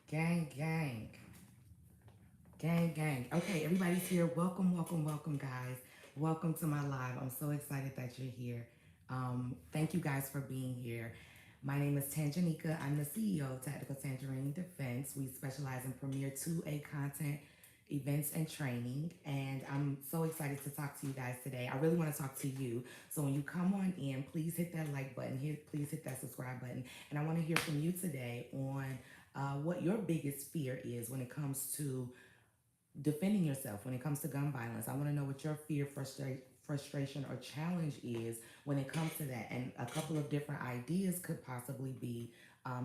Gang, gang, gang, gang. Okay, everybody's here. Welcome, welcome, welcome, guys. Welcome to my live. I'm so excited that you're here. Thank you guys for being here. My name is Tanjanika. I'm the CEO of Tactical Tangerine Defense. We specialize in premier 2A content, events, and training. And I'm so excited to talk to you guys today. I really want to talk to you. So when you come on in, please hit that like button. Please hit that subscribe button. And I want to hear from you today on what your biggest fear is when it comes to defending yourself, when it comes to gun violence. I want to know what your fear, frustration, or challenge is when it comes to that. And a couple of different ideas could possibly be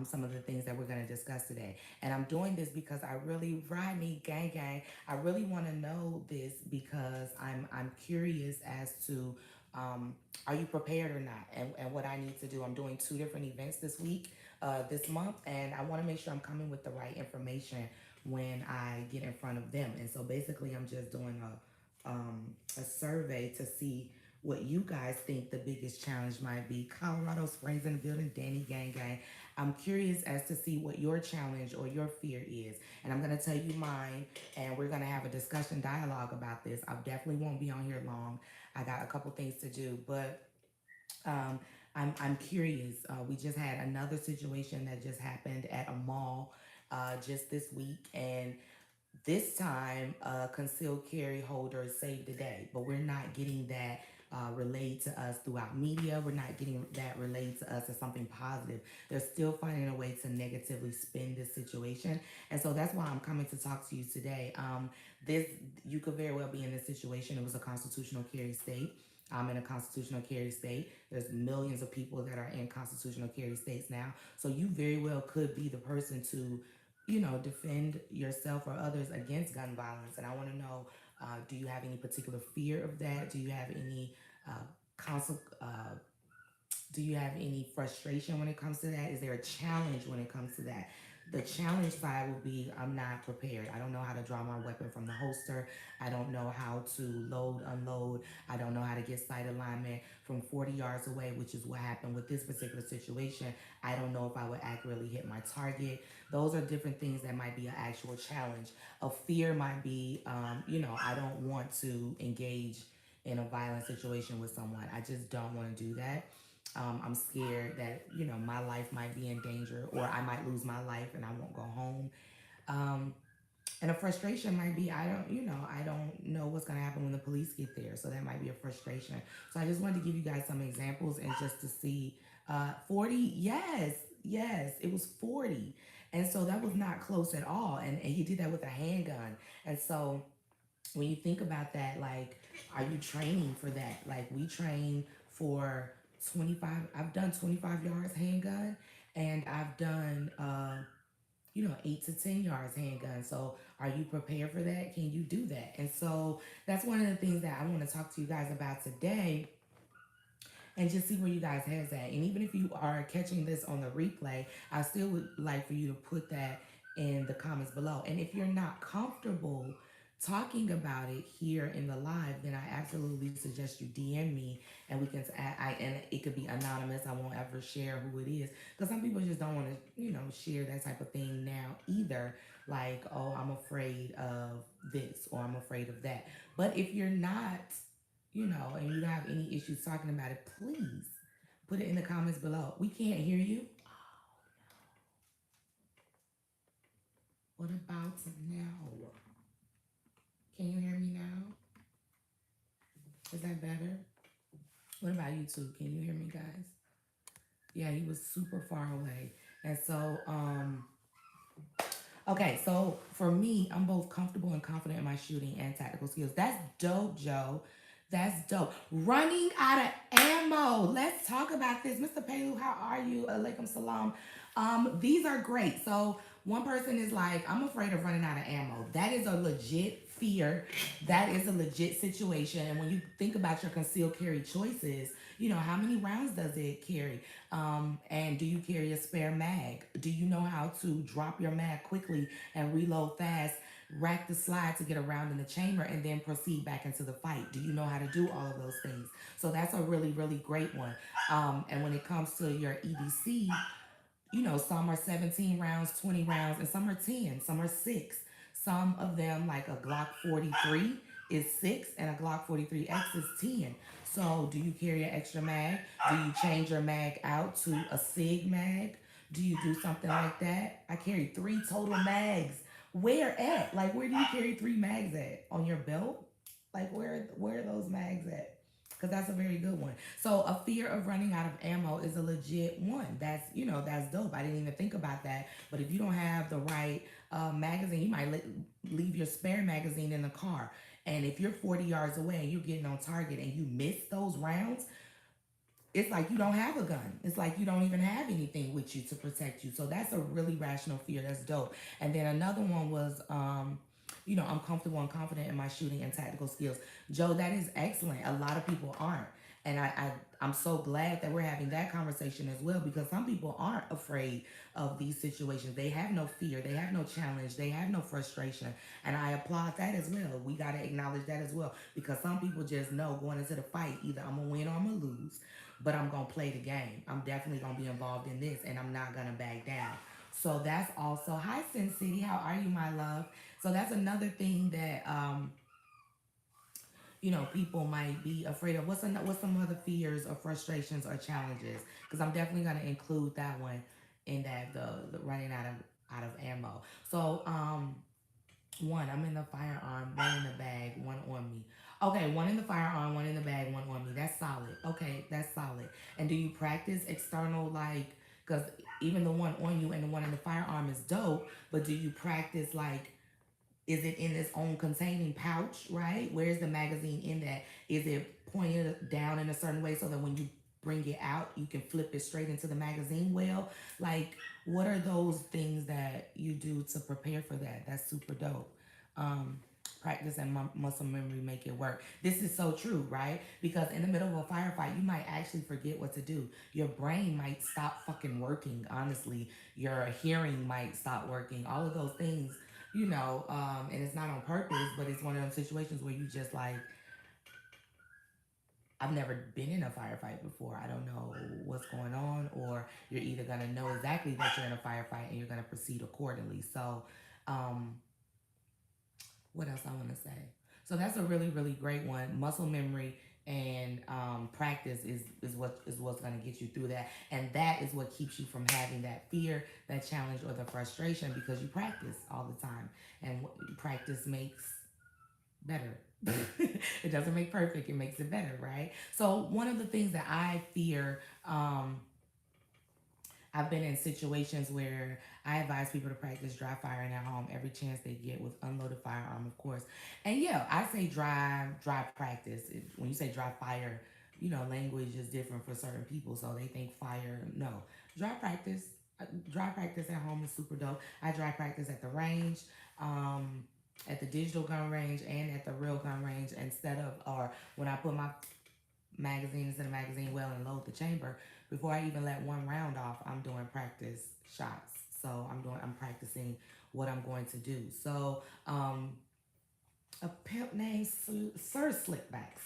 some of the things that we're going to discuss today. And I'm doing this because I really, Rodney, gang, gang, I really want to know this because I'm curious as to are you prepared or not, and what I need to do. I'm doing two different events this week, this month, and I want to make sure I'm coming with the right information when I get in front of them. And so basically, I'm just doing a survey to see what you guys think the biggest challenge might be. Colorado Springs in the building, Danny Gang Gang. I'm curious as to see what your challenge or your fear is. And I'm going to tell you mine, and we're going to have a discussion dialogue about this. I definitely won't be on here long. I got a couple things to do, but um, I'm curious. We just had another situation that just happened at a mall just this week, and this time, concealed carry holders saved the day, but we're not getting that relayed to us throughout media. We're not getting that relayed to us as something positive. They're still finding a way to negatively spin this situation, and so that's why I'm coming to talk to you today. This You could very well be in this situation. It was a constitutional carry state. I'm in a constitutional carry state. There's millions of people that are in constitutional carry states now. So you very well could be the person to defend yourself or others against gun violence. And I want to know, do you have any particular fear of that? Do you have any uh, consult? Do you have any frustration when it comes to that? Is there a challenge when it comes to that? The challenge side will be I'm not prepared. I don't know how to draw my weapon from the holster. I don't know how to load, unload. I don't know how to get sight alignment from 40 yards away, which is what happened with this particular situation. I don't know if I would accurately hit my target. Those are different things that might be an actual challenge. A fear might be, I don't want to engage in a violent situation with someone. I just don't want to do that. I'm scared that my life might be in danger, or I might lose my life and I won't go home. Um, and a frustration might be I don't know what's gonna happen when the police get there, so that might be a frustration. So I just wanted to give you guys some examples and just to see 40. Yes, yes, it was 40, and so that was not close at all. And he did that with a handgun, and so when you think about that, like, are you training for that? Like, we train for 25. I've done 25 yards handgun, and I've done 8 to 10 yards handgun. So are you prepared for that? Can you do that? And so that's one of the things that I want to talk to you guys about today, and just see where you guys has at. And even if you are catching this on the replay, I still would like for you to put that in the comments below. And if you're not comfortable talking about it here in the live, then I absolutely suggest you DM me, and we can and it could be anonymous. I won't ever share who it is, because some people just don't want to share that type of thing now either. Like, oh, I'm afraid of this, or I'm afraid of that. But if you're not, and you don't have any issues talking about it, please put it in the comments below. We can't hear you. What about now? Can you hear me now? Is that better? What about YouTube? Can you hear me, guys? Yeah, he was super far away. And so, okay, so for me, I'm both comfortable and confident in my shooting and tactical skills. That's dope, Joe. That's dope. Running out of ammo. Let's talk about this. Mr. Pelu, how are you? Alaikum salam. These are great. So one person is like, I'm afraid of running out of ammo. That is a legit fear. That is a legit situation. And when you think about your concealed carry choices, how many rounds does it carry? And do you carry a spare mag? Do you know how to drop your mag quickly and reload fast, rack the slide to get around in the chamber, and then proceed back into the fight? Do you know how to do all of those things? So that's a really, really great one. And when it comes to your EDC, some are 17 rounds, 20 rounds, and some are 10, some are 6. Some of them, like a Glock 43, is 6, and a Glock 43X is 10. So, do you carry an extra mag? Do you change your mag out to a SIG mag? Do you do something like that? I carry 3 total mags. Where at? Like, where do you carry 3 mags at? On your belt? Like, where are those mags at? Because that's a very good one. So a fear of running out of ammo is a legit one. That's dope. I didn't even think about that. But if you don't have the right magazine, you might leave your spare magazine in the car. And if you're 40 yards away and you're getting on target and you miss those rounds, it's like you don't have a gun. It's like you don't even have anything with you to protect you. So that's a really rational fear. That's dope. And then another one was, I'm comfortable and confident in my shooting and tactical skills. Joe, that is excellent. A lot of people aren't. And I'm so glad that we're having that conversation as well, because some people aren't afraid of these situations. They have no fear. They have no challenge. They have no frustration. And I applaud that as well. We got to acknowledge that as well, because some people just know going into the fight, either I'm going to win or I'm going to lose, but I'm going to play the game. I'm definitely going to be involved in this, and I'm not going to back down. So that's also, hi, Sin City. How are you, my love? So that's another thing that, people might be afraid of. What's some other fears or frustrations or challenges? Because I'm definitely going to include that one in that, the running out of ammo. So, one, I'm in the firearm, one in the bag, one on me. Okay, one in the firearm, one in the bag, one on me. That's solid. Okay, that's solid. And do you practice external, like, because even the one on you and the one in the firearm is dope, but do you practice, like, is it in its own containing pouch, right? Where's the magazine in that? Is it pointed down in a certain way so that when you bring it out, you can flip it straight into the magazine well? Like, what are those things that you do to prepare for that? That's super dope. Um, Practice and muscle memory make it work. This is so true, right? Because in the middle of a firefight, you might actually forget what to do. Your brain might stop fucking working, honestly. Your hearing might stop working. All of those things, and it's not on purpose, but it's one of those situations where you just like, I've never been in a firefight before. I don't know what's going on, or you're either gonna know exactly that you're in a firefight and you're gonna proceed accordingly. So, um, what else I want to say? So that's a really, really great one. Muscle memory and practice is what's going to get you through that, and that is what keeps you from having that fear, that challenge, or the frustration, because you practice all the time, and practice makes better. It doesn't make perfect; it makes it better, right? So one of the things that I fear, I've been in situations where I advise people to practice dry firing at home every chance they get with unloaded firearm, of course. And yeah, I say dry practice. When you say dry fire, language is different for certain people, so they think fire. No, dry practice. Dry practice at home is super dope. I dry practice at the range, at the digital gun range, and at the real gun range. Or when I put my magazines in the magazine well and load the chamber, before I even let one round off, I'm doing practice shots. So I'm practicing what I'm going to do. So a pimp named Sir Slickback,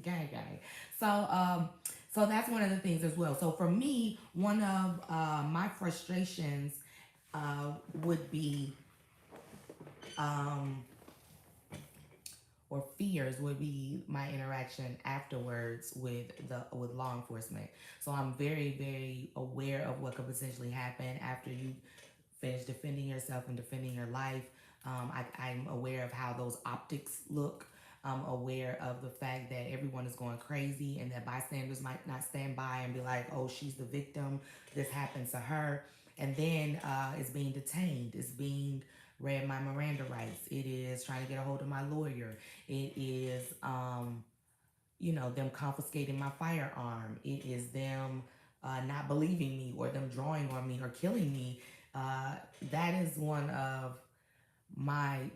gang gang. So that's one of the things as well. So for me, one of my frustrations would be um, or fears would be my interaction afterwards with law enforcement. So I'm very, very aware of what could potentially happen after you finish defending yourself and defending your life. I'm aware of how those optics look. I'm aware of the fact that everyone is going crazy and that bystanders might not stand by and be like, oh, she's the victim. This happened to her. And then it's being detained. It's being read my Miranda rights. It is trying to get a hold of my lawyer. It is, them confiscating my firearm. It is them not believing me, or them drawing on me or killing me. That is one of my,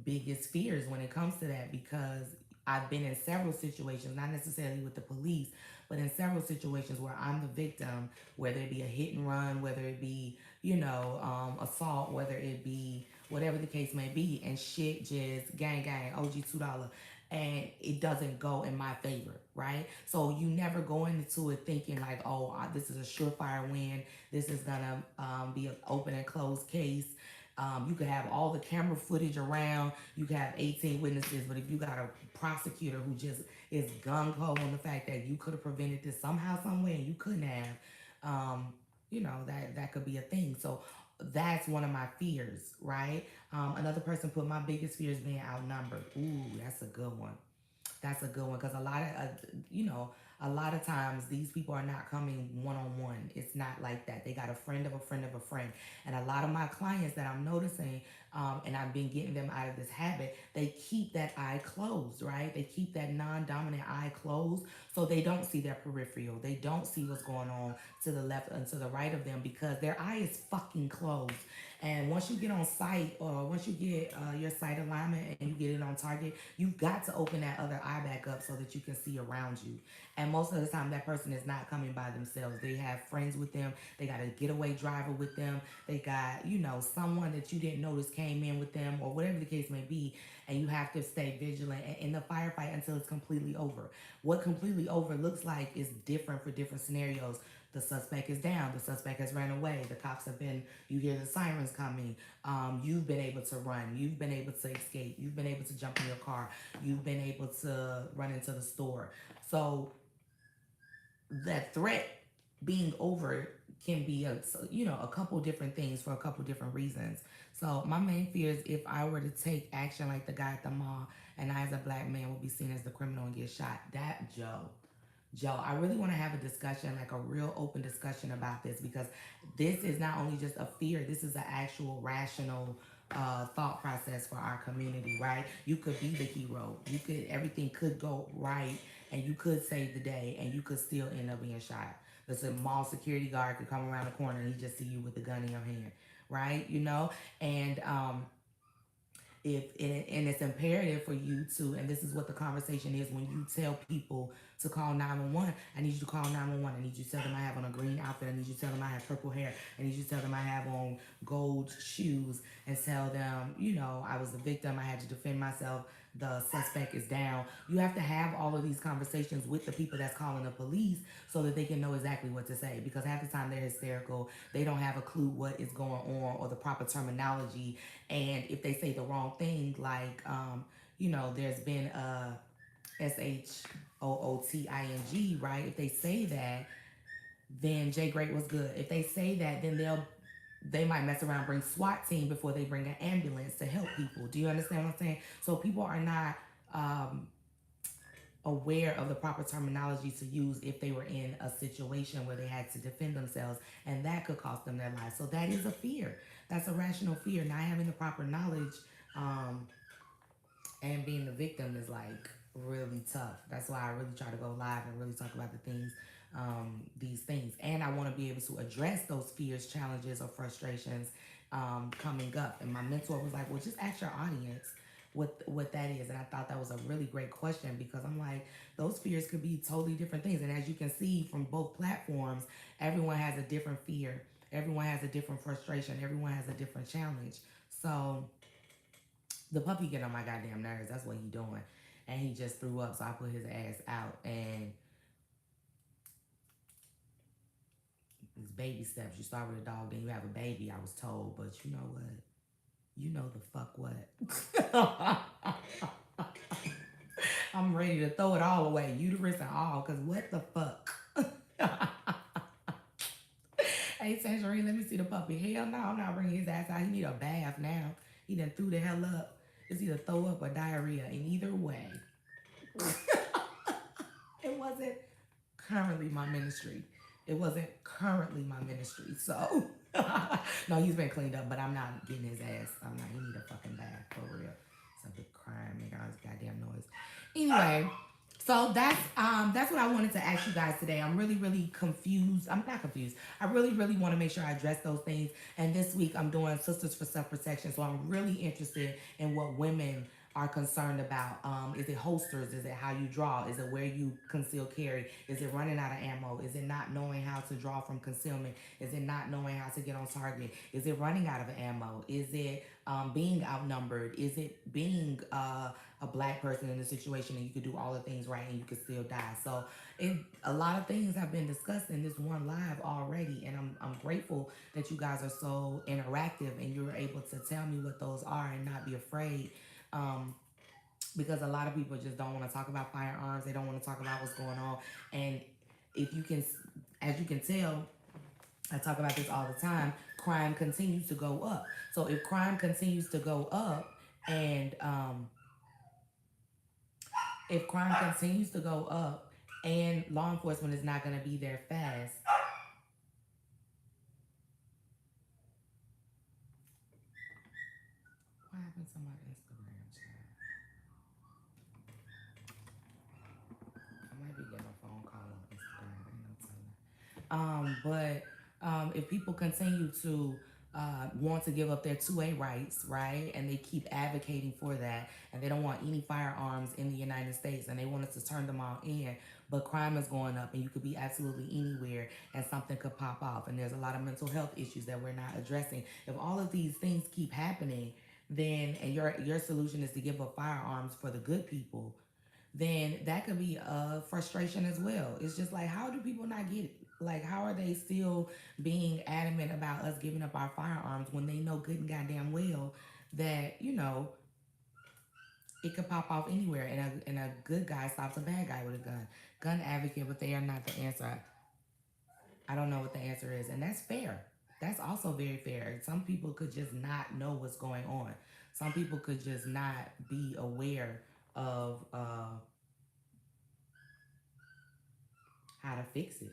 biggest fears when it comes to that, because I've been in several situations, not necessarily with the police, but in several situations where I'm the victim, whether it be a hit and run, whether it be, assault, whether it be whatever the case may be, and shit just gang gang, OG $2. and it doesn't go in my favor, right? So you never go into it thinking like, oh, this is a surefire win. This is gonna be an open and closed case. You could have all the camera footage around. You could have 18 witnesses, but if you got a prosecutor who just is gung ho on the fact that you could have prevented this somehow, some way, and you couldn't have, that could be a thing. So that's one of my fears, right? Another person put my biggest fear is being outnumbered. Ooh, that's a good one. That's a good one because a lot of times these people are not coming one on one. It's not like that. They got a friend of a friend of a friend, and a lot of my clients that I'm noticing, and I've been getting them out of this habit. They keep that eye closed, right? They keep that non-dominant eye closed, so they don't see their peripheral. They don't see what's going on to the left and to the right of them because their eye is fucking closed. And once you get on sight, or once you get your sight alignment and you get it on target, you've got to open that other eye back up so that you can see around you. And most of the time, that person is not coming by themselves. They have friends with them. They got a getaway driver with them. They got, someone that you didn't notice came in with them, or whatever the case may be. And you have to stay vigilant in the firefight until it's completely over. What completely over looks like is different for different scenarios. The suspect is down. The suspect has ran away. The cops have been, you hear the sirens coming. You've been able to run. You've been able to escape. You've been able to jump in your car. You've been able to run into the store. So that threat being over can be a couple different things for a couple different reasons. So my main fear is if I were to take action like the guy at the mall, and I as a black man would be seen as the criminal and get shot. That Joe, I really want to have a discussion, like a real open discussion about this, because this is not only just a fear, this is an actual rational thought process for our community, right? You could be the hero. Everything could go right, and you could save the day, and you could still end up being shot. The mall security guard could come around the corner and he just see you with the gun in your hand, right? And and it's imperative for you to, and this is what the conversation is when you tell people to call 911. I need you to call 911. I need you to tell them I have on a green outfit. I need you to tell them I have purple hair. I need you to tell them I have on gold shoes, and tell them, I was the victim. I had to defend myself. The suspect is down. You have to have all of these conversations with the people that's calling the police so that they can know exactly what to say, because half the time they're hysterical. They don't have a clue what is going on or the proper terminology. And if they say the wrong thing, like, there's been a SHOOTING, right? If they say that, then Jay Great was good. If they say that, then they might mess around, bring SWAT team before they bring an ambulance to help people. Do you understand what I'm saying? So people are not aware of the proper terminology to use if they were in a situation where they had to defend themselves, and that could cost them their lives. So that is a fear. That's a rational fear. Not having the proper knowledge and being the victim is like really tough. That's why I really try to go live and really talk about these things. And I want to be able to address those fears, challenges, or frustrations coming up. And my mentor was like, well, just ask your audience what that is. And I thought that was a really great question, because I'm like, those fears could be totally different things. And as you can see from both platforms, everyone has a different fear. Everyone has a different frustration. Everyone has a different challenge. So the puppy get on my goddamn nerves. That's what he doing. And he just threw up, so I put his ass out. And it's baby steps. You start with a dog, then you have a baby, I was told. But you know what? You know the fuck what? I'm ready to throw it all away, uterus and all, because what the fuck? Hey, Tangerine, let me see the puppy. Hell no, I'm not bringing his ass out. He need a bath now. He done threw the hell up. It's either throw up or diarrhea. In either way, it wasn't currently my ministry. It wasn't currently my ministry. So, no, he's been cleaned up, but I'm not getting his ass. I'm not. He need a fucking bath, for real. It's a big crime, making all this goddamn noise. Anyway, so that's what I wanted to ask you guys today. I'm really, really confused. I'm not confused. I really, really want to make sure I address those things. And this week I'm doing Sisters for Self-Protection. So I'm really interested in what women are concerned about. Is it holsters? Is it how you draw? Is it where you conceal carry? Is it running out of ammo? Is it not knowing how to draw from concealment? Is it not knowing how to get on target? Is it running out of ammo? Is it being outnumbered? Is it being a black person in a situation and you could do all the things right and you could still die? So a lot of things have been discussed in this one live already, and I'm grateful that you guys are so interactive and you're able to tell me what those are and not be afraid. Um, because a lot of people just don't want to talk about firearms. They don't want to talk about what's going on. And if you can, as you can tell, I talk about this all the time, crime continues to go up. So if crime continues to go up, and if crime continues to go up and law enforcement is not going to be there fast, what happened to my Instagram chat? I might be getting a phone call on Instagram. Ain't no telling. But if people continue to want to give up their 2A rights, right, and they keep advocating for that, and they don't want any firearms in the United States, and they want us to turn them all in, but crime is going up, and you could be absolutely anywhere, and something could pop off, and there's a lot of mental health issues that we're not addressing. If all of these things keep happening, then and your solution is to give up firearms for the good people, then that could be a frustration as well. It's just like, how do people not get it? Like, how are they still being adamant about us giving up our firearms when they know good and goddamn well that, it could pop off anywhere, and a good guy stops a bad guy with a gun. Gun advocate, but they are not the answer. I don't know what the answer is, and that's fair. That's also very fair. Some people could just not know what's going on. Some people could just not be aware of how to fix it.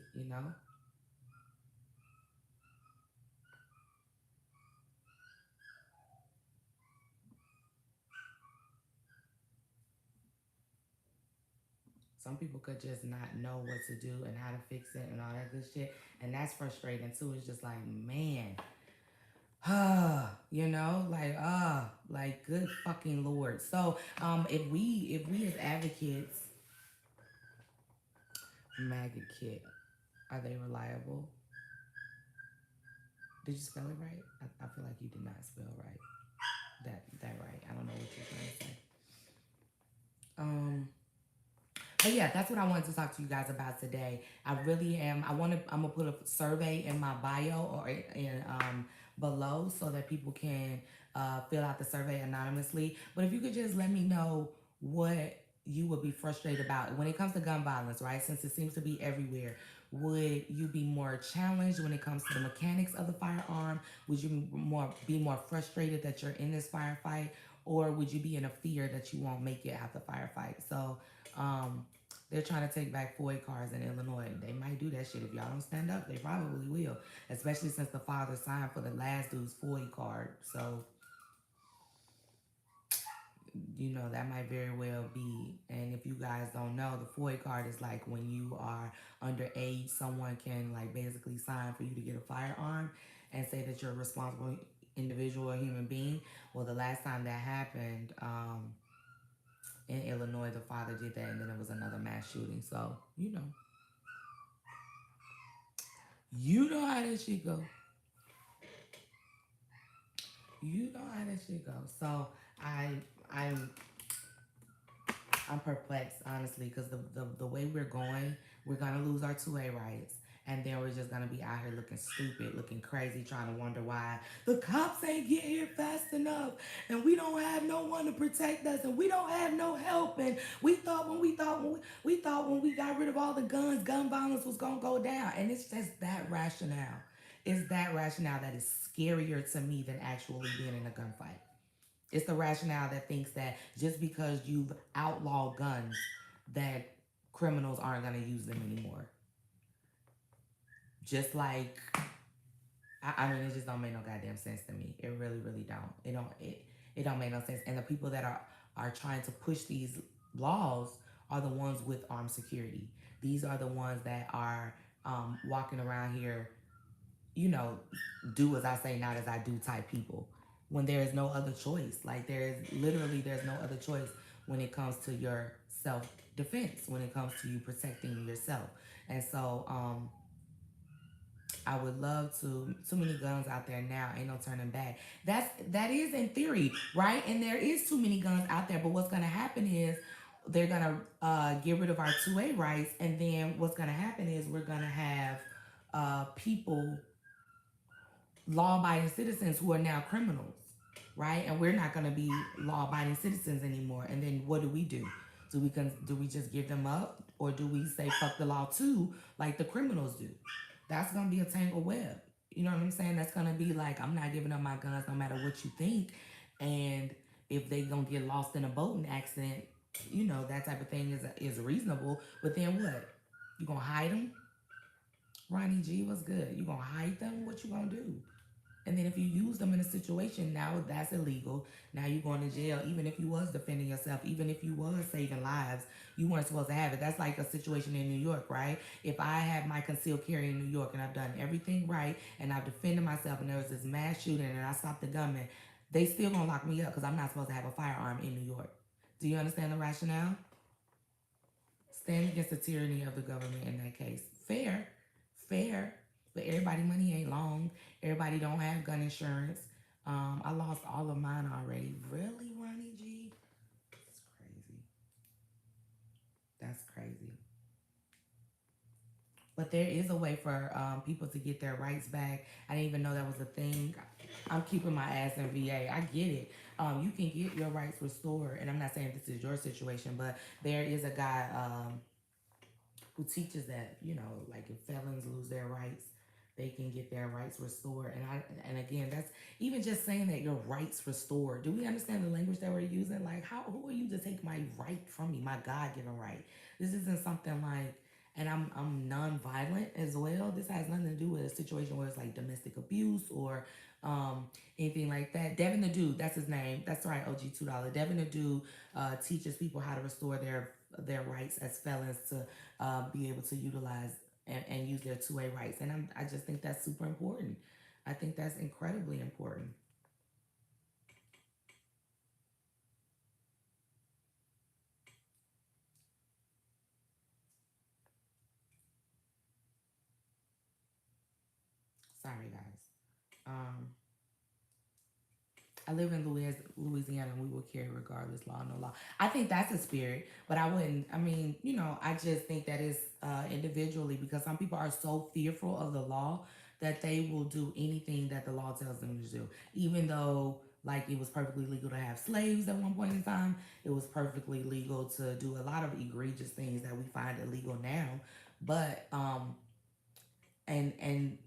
Some people could just not know what to do and how to fix it and all that good shit. And that's frustrating too. It's just like, man, like good fucking Lord. So if we as advocates, maggot kit, are they reliable? Did you spell it right? I feel like you did not spell right. That right. I don't know what you're trying to say. Um But yeah, that's what I wanted to talk to you guys about today. I really am. I'm gonna put a survey in my bio or in below so that people can fill out the survey anonymously. But if you could just let me know what you would be frustrated about when it comes to gun violence, right? Since it seems to be everywhere, would you be more challenged when it comes to the mechanics of the firearm? Would you be more frustrated that you're in this firefight, or would you be in a fear that you won't make it out the firefight? So um, they're trying to take back FOIA cars in Illinois. They might do that shit if y'all don't stand up. They probably will, especially since the father signed for the last dude's FOIA card. So that might very well be. And if you guys don't know, the FOIA card is like when you are underage, someone can like basically sign for you to get a firearm and say that you're a responsible individual or human being. Well, the last time that happened, in Illinois, the father did that, and then there was another mass shooting. So you know how that shit go. You know how that shit goes. So I I'm I'm perplexed honestly because the way we're going, we're gonna lose our 2A rights. And then we're just gonna be out here looking stupid, looking crazy, trying to wonder why the cops ain't get here fast enough, and we don't have no one to protect us, and we don't have no help. And we got rid of all the guns, gun violence was gonna go down. And it's just that rationale. It's that rationale that is scarier to me than actually being in a gunfight. It's the rationale that thinks that just because you've outlawed guns, that criminals aren't going to use them anymore. Just like, I mean, it just don't make no goddamn sense to me. It really, really don't. It don't make no sense. And the people that are trying to push these laws are the ones with armed security. These are the ones that are walking around here, you know, do as I say, not as I do type people. when there is no other choice. Like there's no other choice when it comes to your self defense, when it comes to you protecting yourself. And so I would love to. Too many guns out there now. Ain't no turning back. That is in theory, right? And there is too many guns out there. But what's gonna happen is they're gonna get rid of our 2A rights, and then what's gonna happen is we're gonna have people, law-abiding citizens, who are now criminals, right? And we're not gonna be law-abiding citizens anymore. And then what do we do? Do we just give them up, or do we say fuck the law too, like the criminals do? That's gonna be a tangled web. You know what I'm saying? That's gonna be like, I'm not giving up my guns no matter what you think. And if they gonna get lost in a boating accident, that type of thing is reasonable. But then what? You gonna hide them? Ronnie G, what's good? You gonna hide them? What you gonna do? And then if you use them in a situation, now that's illegal. Now you're going to jail. Even if you was defending yourself, even if you was saving lives, you weren't supposed to have it. That's like a situation in New York, right? If I have my concealed carry in New York and I've done everything right and I've defended myself and there was this mass shooting and I stopped the gunman, they still gonna lock me up because I'm not supposed to have a firearm in New York. Do you understand the rationale? Stand against the tyranny of the government in that case. Fair, fair, but everybody money ain't long. Everybody don't have gun insurance. I lost all of mine already. Really, Ronnie G? That's crazy. That's crazy. But there is a way for people to get their rights back. I didn't even know that was a thing. I'm keeping my ass in VA. I get it. You can get your rights restored, and I'm not saying this is your situation, but there is a guy who teaches that, like if felons lose their rights, they can get their rights restored. And again, that's even just saying that your rights restored. Do we understand the language that we're using? Like, who are you to take my right from me, my God given right? This isn't something like, and I'm non-violent as well. This has nothing to do with a situation where it's like domestic abuse or anything like that. Devin the Dude, that's his name. That's right, OG $2. Devin the Dude teaches people how to restore their rights as felons to be able to utilize and use their 2A rights. And I just think that's super important. I think that's incredibly important. Sorry, guys. Um, I live in Louisiana, and we will carry regardless, law, no law. I think that's a spirit, but I wouldn't. I mean, I just think that is individually, because some people are so fearful of the law that they will do anything that the law tells them to do, even though. Like it was perfectly legal to have slaves at one point in time. It was perfectly legal to do a lot of egregious things that we find illegal now. But and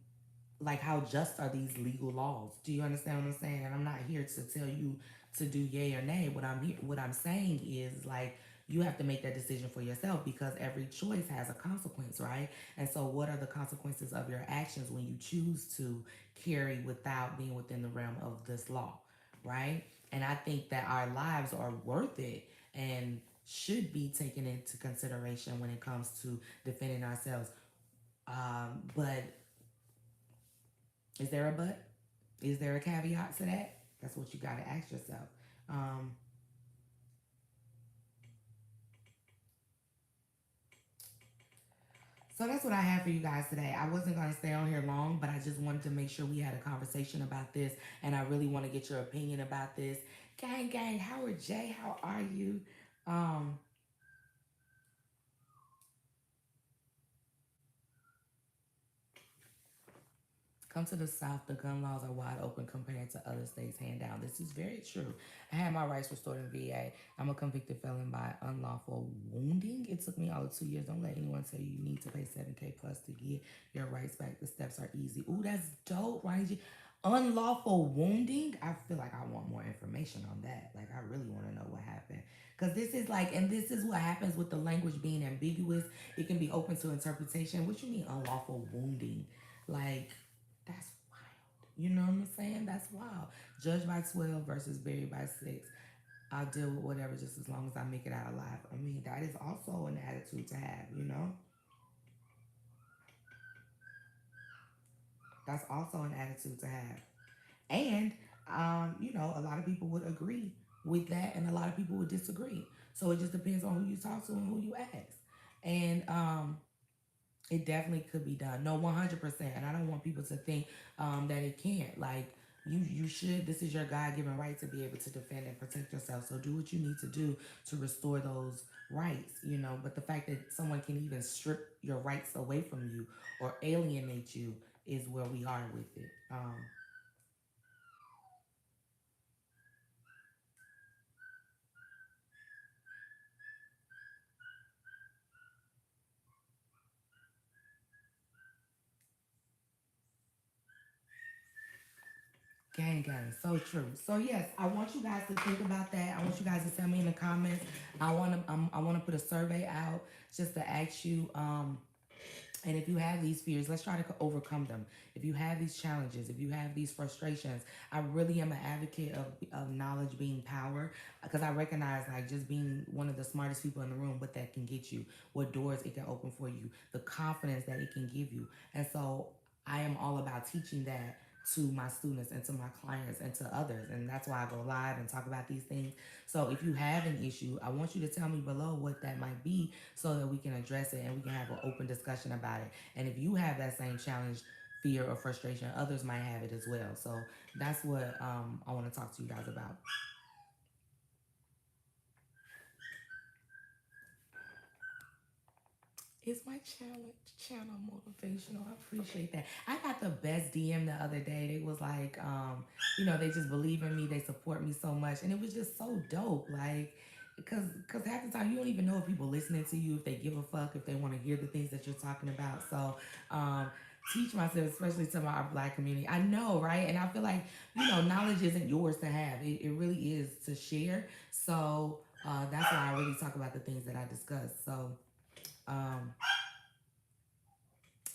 like how just are these legal laws? Do you understand what I'm saying? And I'm not here to tell you to do yay or nay. What I'm saying is like you have to make that decision for yourself because every choice has a consequence, right? And so what are the consequences of your actions when you choose to carry without being within the realm of this law, right? And I think that our lives are worth it and should be taken into consideration when it comes to defending ourselves. But is there a but? Is there a caveat to that? That's what you got to ask yourself. Um, so that's what I have for you guys today. I wasn't going to stay on here long, but I just wanted to make sure we had a conversation about this. And I really want to get your opinion about this. Gang, gang, Howard J, how are you? Um, Come to the South, the gun laws are wide open compared to other states, hand down. This is very true. I had my rights restored in VA. I'm a convicted felon by unlawful wounding. It took me all of 2 years. Don't let anyone tell you need to pay 7K plus to get your rights back. The steps are easy. Ooh, that's dope, right? Unlawful wounding? I feel like I want more information on that. Like, I really want to know what happened. Because this is like, and this is what happens with the language being ambiguous. It can be open to interpretation. What you mean unlawful wounding? Like, that's wild. You know what I'm saying? That's wild. Judged by 12 versus buried by 6. I'll deal with whatever just as long as I make it out alive. I mean, that is also an attitude to have. That's also an attitude to have. And you know, a lot of people would agree with that, and a lot of people would disagree. So it just depends on who you talk to and who you ask. And it definitely could be done. No, 100%. And I don't want people to think that it can't. Like, you should. This is your God given right to be able to defend and protect yourself. So do what you need to do to restore those rights, you know. But the fact that someone can even strip your rights away from you or alienate you is where we are with it. Gang, gang, so true. So yes, I want you guys to think about that. I want you guys to tell me in the comments. I want to put a survey out just to ask you. And if you have these fears, let's try to overcome them. If you have these challenges, if you have these frustrations, I really am an advocate of knowledge being power, because I recognize, like, just being one of the smartest people in the room, what that can get you, what doors it can open for you, the confidence that it can give you. And so I am all about teaching that to my students and to my clients and to others. And that's why I go live and talk about these things. So if you have an issue, I want you to tell me below what that might be so that we can address it and we can have an open discussion about it. And if you have that same challenge, fear, or frustration, others might have it as well. So that's what I want to talk to you guys about. Is my channel motivational? I appreciate that. I got the best DM the other day. They was like, you know, they just believe in me, they support me so much, and it was just so dope. Like, because half the time you don't even know if people listening to you, if they give a fuck, if they want to hear the things that you're talking about. So, teach myself, especially to my black community. I know, right? And I feel like, you know, knowledge isn't yours to have. It really is to share. So that's why I really talk about the things that I discuss. So. Um,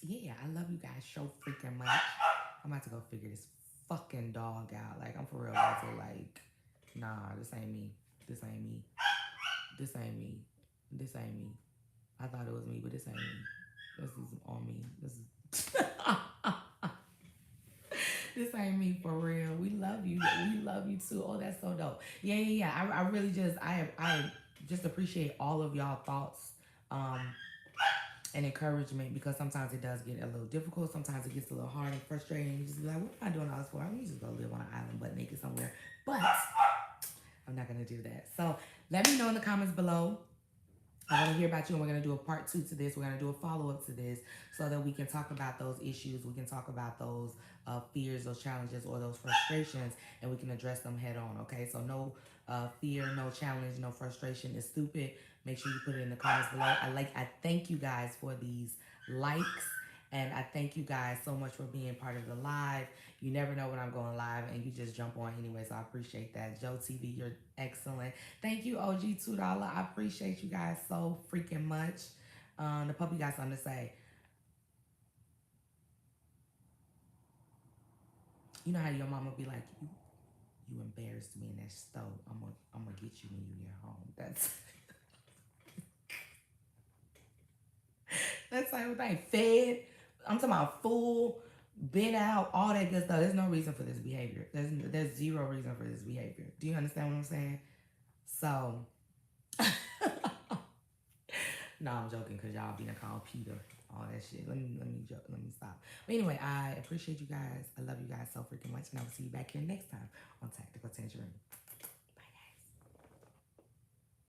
yeah, I love you guys so freaking much. I'm about to go figure this fucking dog out. Like, I'm for real about to, like, nah, this ain't me. This ain't me. This ain't me. This ain't me. I thought it was me, but this ain't me. This is on me. This is this ain't me for real. We love you. We love you too. Oh, that's so dope. Yeah, yeah, yeah. I really just I just appreciate all of y'all thoughts. Um and encouragement, because sometimes it does get a little difficult. Sometimes it gets a little hard and frustrating. You just be like, what am I doing all this for? I'm just go live on an island butt naked somewhere. But I'm not gonna do that. So let me know in the comments below. I want to hear about you, and we're going to do a part 2 to this. We're going to do a follow-up to this so that we can talk about those issues. We can talk about those fears, those challenges, or those frustrations, and we can address them head on, okay? So no fear, no challenge, no frustration is stupid. Make sure you put it in the comments below. I thank you guys for these likes, and I thank you guys so much for being part of the live. You never know when I'm going live, and you just jump on anyway, so I appreciate that. Joe TV, you're excellent. Thank you, OG $2. I appreciate you guys so freaking much. The puppy got something to say. You know how your mama be like, you embarrassed me in that stove. I'm gonna get you when you get home. That's that's the type thing. Fed. I'm talking about full, been out, all that good stuff. There's no reason for this behavior. There's zero reason for this behavior. Do you understand what I'm saying? So no, I'm joking, because y'all be called Peter, all that shit. Let me joke. Let me stop. But anyway, I appreciate you guys. I love you guys so freaking much, and I will see you back here next time on Tactical Tangerine.